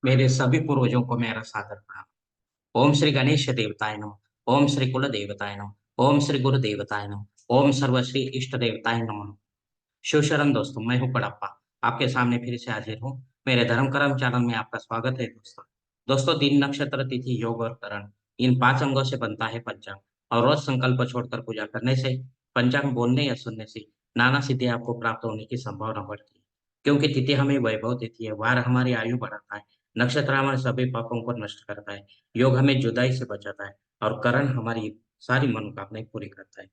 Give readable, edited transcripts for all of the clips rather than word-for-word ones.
मेरे सभी पूर्वजों को मेरा सादर प्रणाम। ओम श्री गणेश देवताय नमः। ओम श्री कुल देवताय नमः। ओम श्री गुरु देवताय नमः। ओम सर्वश्री इष्ट देवताय नमः। शिव शरण दोस्तों, मैं हूँ कड़प्पा। आपके सामने फिर से हाजिर हूँ। मेरे धर्म कर्म चैनल में आपका स्वागत है दोस्तों। दोस्तों, दिन नक्षत्र तिथि योग और करण, इन पांच अंगों से बनता है पंचांग। और रोज संकल्प छोड़कर पूजा करने से, पंचांग बोलने या सुनने से नाना सिद्धियां आपको प्राप्त होने की संभावना बढ़ती है। क्योंकि तिथि हमें वैभव देती है, वार हमारी आयु बढ़ाता है, नक्षत्र हमारे सभी पापों को नष्ट करता है, योग हमें जुदाई से बचाता है, और करण हमारी सारी मनोकामनाएं पूरी करता है।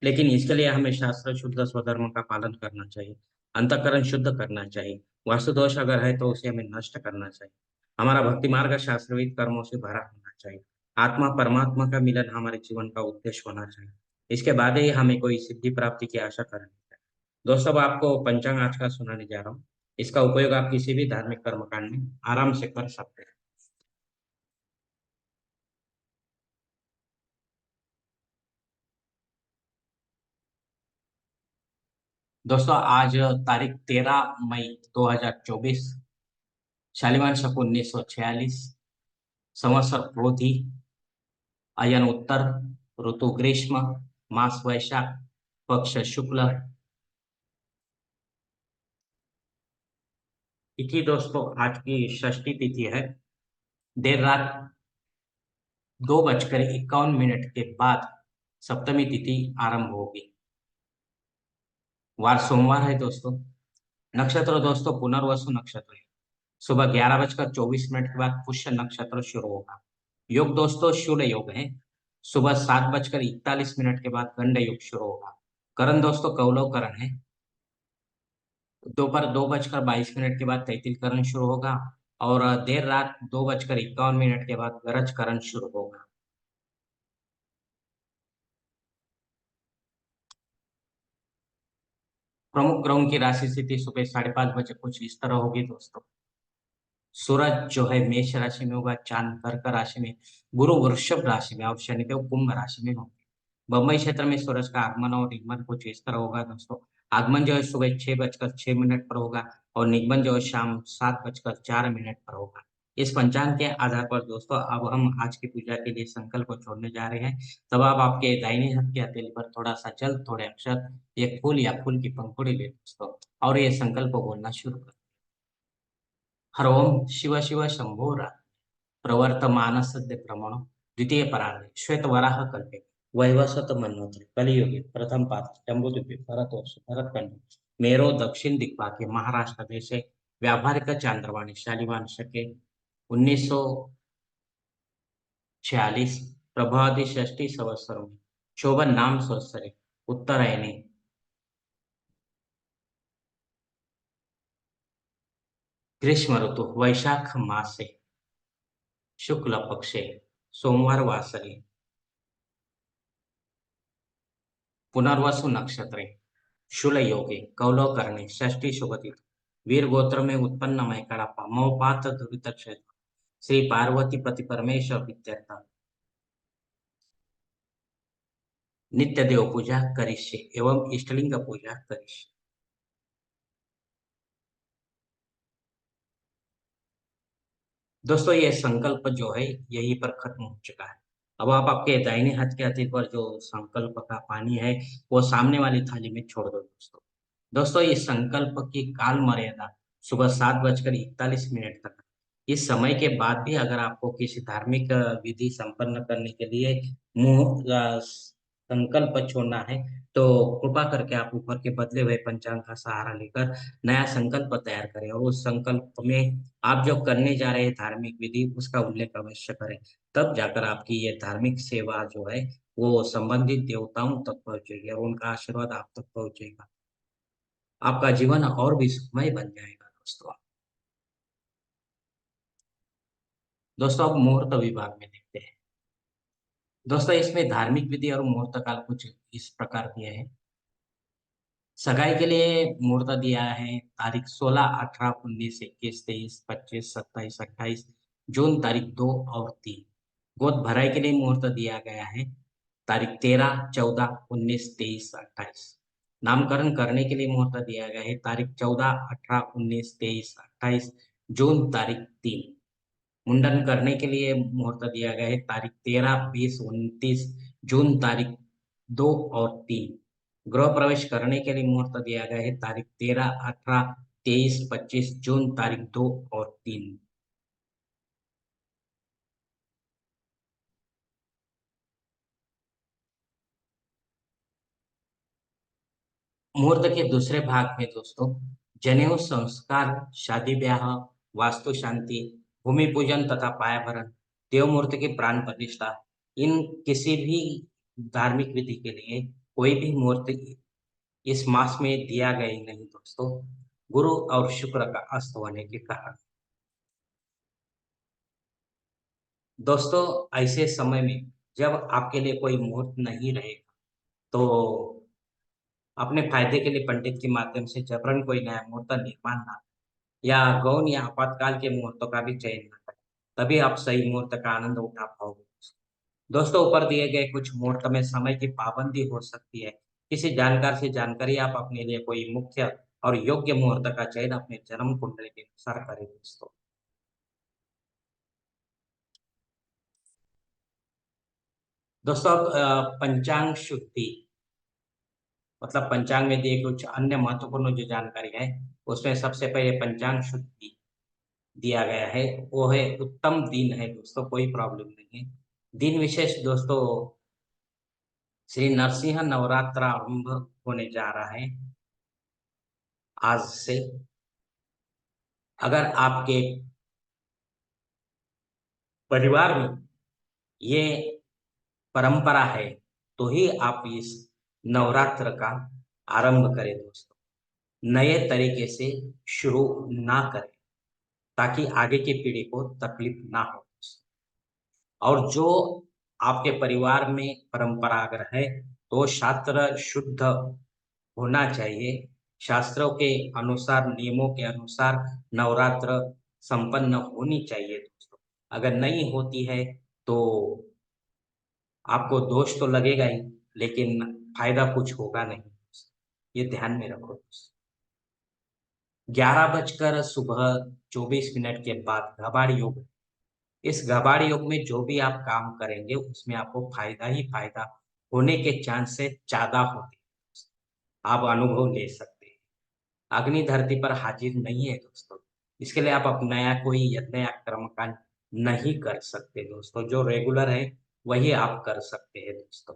लेकिन इसके लिए हमें शास्त्र शुद्ध स्वधर्म का पालन करना चाहिए, अंतःकरण शुद्ध करना चाहिए। वास्तु दोष अगर है तो उसे हमें नष्ट करना चाहिए। हमारा भक्ति मार्ग शास्त्रविद कर्मों से भरा होना चाहिए। आत्मा परमात्मा का मिलन हमारे जीवन का उद्देश्य होना चाहिए। इसके बाद ही हमें कोई सिद्धि प्राप्ति की आशा करनी चाहिए। दोस्तों, अब आपको पंचांग आज का सुनाने जा रहा हूँ। इसका उपयोग आप किसी भी धार्मिक कर्मकांड में आराम से कर सकते हैं। दोस्तों, आज तारीख 13 मई 2024, शालिवान शक 1946, संवत्सर क्रोधी, अयन उत्तर, ऋतु ग्रीष्म, मास वैशाख, पक्ष शुक्ल। तिथि दोस्तों आज की षष्ठी तिथि है। देर रात 2:51 के बाद सप्तमी तिथि आरंभ होगी। वार सोमवार है दोस्तों। नक्षत्र दोस्तों पुनर्वसु नक्षत्र है। सुबह 11:24 के बाद पुष्य नक्षत्र शुरू होगा। योग दोस्तों शुभ योग है। सुबह 7:41 के बाद गंड योग शुरू होगा। करण दोस्तों कौलव करण है। दोपहर 2:22 के बाद तैतिल करण शुरू होगा। और देर रात 2:51 के बाद गरज करण शुरू होगा। प्रमुख ग्रहों की राशि स्थिति सुबह 5:30 कुछ इस तरह होगी दोस्तों। सूरज जो है मेष राशि में होगा, चांद कर्क राशि में, गुरु वृषभ राशि में और शनिदेव कुंभ राशि में होंगे। बम्बई क्षेत्र में सूरज का आगमन और निगमन कुछ इस तरह होगा दोस्तों। आगमन जो है सुबह 6:06 पर होगा, और निगमन जो है शाम 7:04 पर होगा। इस पंचांग के आधार पर दोस्तों अब हम आज की पूजा के लिए संकल्प को छोड़ने जा रहे हैं। तब आप आपके दाहिने हाथ के हथेली पर थोड़ा सा जल, थोड़े अक्षर, एक फूल या फूल की पंखुड़ी ले दोस्तों, और ये संकल्प बोलना शुरू कर। हर ओम शिव शिव शंभो प्रवर्तमानस्य प्रमाणो द्वितीय परार्धे श्वेत वराह कल्पे वैवस्वत मन्वंतरे कलियुगे प्रथम पाद जम्बूद्वीपे भरतवर्ष भरतखंड मेरो दक्षिण दिक्पाके महाराष्ट्र देशे व्यावहारिक चांद्रवाणी शालिवान शके 1946 प्रभावती षष्ठी संवत्सरों में शोभन नाम संवत्सरे उत्तरायणे ग्रीष्म ऋतु वैशाख मासे शुक्ल पक्षे सोमवार वासरे पुनर्वसु नक्षत्रे शूल योगे कौलव करणे षष्ठी शुभतिथि वीर गोत्र में उत्पन्न मैं कड़प्पा मौपात दुरित क्षेत्र श्री पार्वती पति परमेश्वर विद्यर्थ नित्य देव पूजा करिष्ये एवं इष्टलिंग पूजा करिष्ये। दोस्तों, ये संकल्प जो है यहीं पर खत्म हो चुका है। अब आप आपके दाहिने हाथ के हथेली पर जो संकल्प का पानी है वो सामने वाली थाली में छोड़ दो दोस्तों। दोस्तों, इस संकल्प की काल मर्यादा सुबह 7:41 तक। इस समय के बाद भी अगर आपको किसी धार्मिक विधि संपन्न करने के लिए मुंह संकल्प छोड़ना है, तो कृपा करके आप ऊपर के बदले हुए पंचांग का सहारा लेकर नया संकल्प तैयार करें, और उस संकल्प में आप जो करने जा रहे हैं धार्मिक विधि उसका उल्लेख अवश्य करें। तब जाकर आपकी ये धार्मिक सेवा जो है वो संबंधित देवताओं तक पहुंचेगी, और उनका आशीर्वाद आप तक पहुंचेगा। आपका जीवन और भी सुखमय बन जाएगा दोस्तों। दोस्तों, अब मुहूर्त विभाग में देखते हैं। दोस्तों, इसमें धार्मिक विधि और मुहूर्त काल कुछ इस प्रकार दिए हैं। सगाई के लिए मुहूर्त दिया है तारीख 16, 18, 19, 21, 23, 25, 27, 28 जून, तारीख 2 और 3। गोद भराई के लिए मुहूर्त दिया गया है तारीख 13, 14, 19, 23, 28। नामकरण करने के लिए मुहूर्त दिया गया है तारीख 14, 18, 19, 23, 28 जून, तारीख 3। मुंडन करने के लिए मुहूर्त दिया गया है तारीख 13, 20, 29 जून, तारीख 2 और 3। गृह प्रवेश करने के लिए मुहूर्त दिया गया है तारीख 13, 18, 23, 25 जून, तारीख 2 और 3। मुहूर्त के दूसरे भाग में दोस्तों जनेऊ संस्कार, शादी ब्याह, वास्तु शांति, भूमि पूजन तथा पायाभरण, देव मूर्ति की प्राण प्रतिष्ठा, इन किसी भी धार्मिक विधि के लिए कोई भी मुहूर्त इस मास में दिया गया ही नहीं दोस्तों, गुरु और शुक्र का अस्त होने के कारण। दोस्तों ऐसे समय में जब आपके लिए कोई मुहूर्त नहीं रहेगा तो अपने फायदे के लिए पंडित के माध्यम से जबरन कोई नया मुहूर्त निर्माण ना, या गौण या आपातकाल के मुहूर्तों का भी चयन न करें, तभी आप सही मुहूर्त का आनंद उठा पाओगे। दोस्तों ऊपर दिए गए कुछ मुहूर्त में समय की पाबंदी हो सकती है। किसी जानकार से जानकारी आप अपने लिए कोई मुख्य और योग्य मुहूर्त का चयन अपने जन्म कुंडली के अनुसार करें दोस्तों। दोस्तों अब पंचांग शुद्धि, मतलब पंचांग में दिए कुछ अन्य महत्वपूर्ण जो जानकारी है, उसमें सबसे पहले पंचांग शुद्धि दिया गया है, वो है उत्तम दिन है दोस्तों, कोई प्रॉब्लम नहीं है। दिन विशेष दोस्तों, श्री नरसिंह नवरात्र आरंभ होने जा रहा है आज से। अगर आपके परिवार में ये परंपरा है तो ही आप इस नवरात्र का आरंभ करें दोस्तों, नए तरीके से शुरू ना करें ताकि आगे की पीढ़ी को तकलीफ ना हो। और जो आपके परिवार में परंपरा अगर है तो शास्त्र शुद्ध होना चाहिए। शास्त्रों के अनुसार, नियमों के अनुसार नवरात्र संपन्न होनी चाहिए दोस्तों। अगर नहीं होती है तो आपको दोष तो लगेगा ही, लेकिन फायदा कुछ होगा नहीं। ये ध्यान में रखो दोस्तों। 11 बजकर सुबह 24 मिनट के बाद घबाड़ योग। इस घबाड़ योग में जो भी आप काम करेंगे उसमें आपको फायदा ही फायदा होने के चांस से ज्यादा होते हैं, आप अनुभव ले सकते हैं। अग्नि धरती पर हाजिर नहीं है दोस्तों, इसके लिए आप अपना नया कोई यत्न या कर्मकांड नहीं कर सकते दोस्तों, जो रेगुलर है वही आप कर सकते हैं दोस्तों।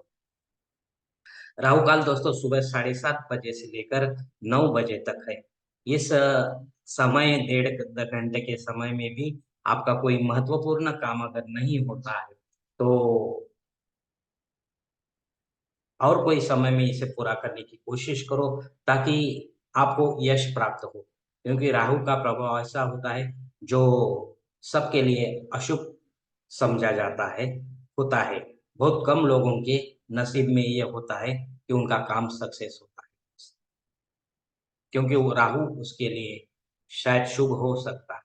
राहु काल दोस्तों सुबह 7:30 बजे से लेकर 9 बजे तक है। इस समय 1.5 घंटे के समय में भी आपका कोई महत्वपूर्ण काम अगर नहीं होता है तो और कोई समय में इसे पूरा करने की कोशिश करो ताकि आपको यश प्राप्त हो, क्योंकि राहु का प्रभाव ऐसा होता है जो सबके लिए अशुभ समझा जाता है, होता है। बहुत कम लोगों के नसीब में ये होता है कि उनका काम सक्सेस होता है, क्योंकि वो राहु उसके लिए शायद शुभ हो सकता है।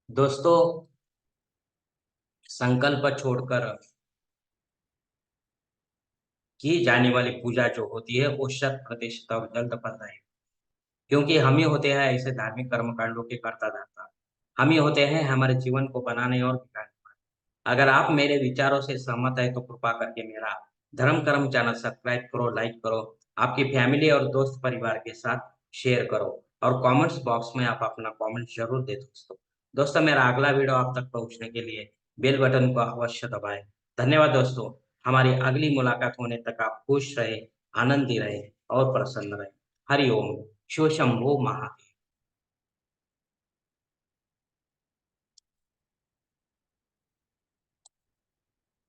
दोस्तों संकल्प छोड़कर की जाने वाली पूजा जो होती है वो 100% और जल्द फलदायी है। क्योंकि हम ही होते हैं ऐसे धार्मिक कर्मकांडों के करता धरता, हम ही होते हैं हमारे जीवन को बनाने और बिगाड़ने वाले। अगर आप मेरे विचारों से सहमत है तो कृपा करके मेरा धर्म कर्म चैनल सब्सक्राइब करो, लाइक करो, आपकी फैमिली और दोस्त परिवार के साथ शेयर करो, और कमेंट्स बॉक्स में आप अपना कमेंट जरूर दे दोस्तों। दोस्तों मेरा अगला वीडियो आप तक पहुंचने के लिए बेल बटन को अवश्य दबाएं। धन्यवाद दोस्तों। हमारी अगली मुलाकात होने तक आप खुश रहे, आनंदी रहे और प्रसन्न रहे। हरि ओम। शिव शंभो महा।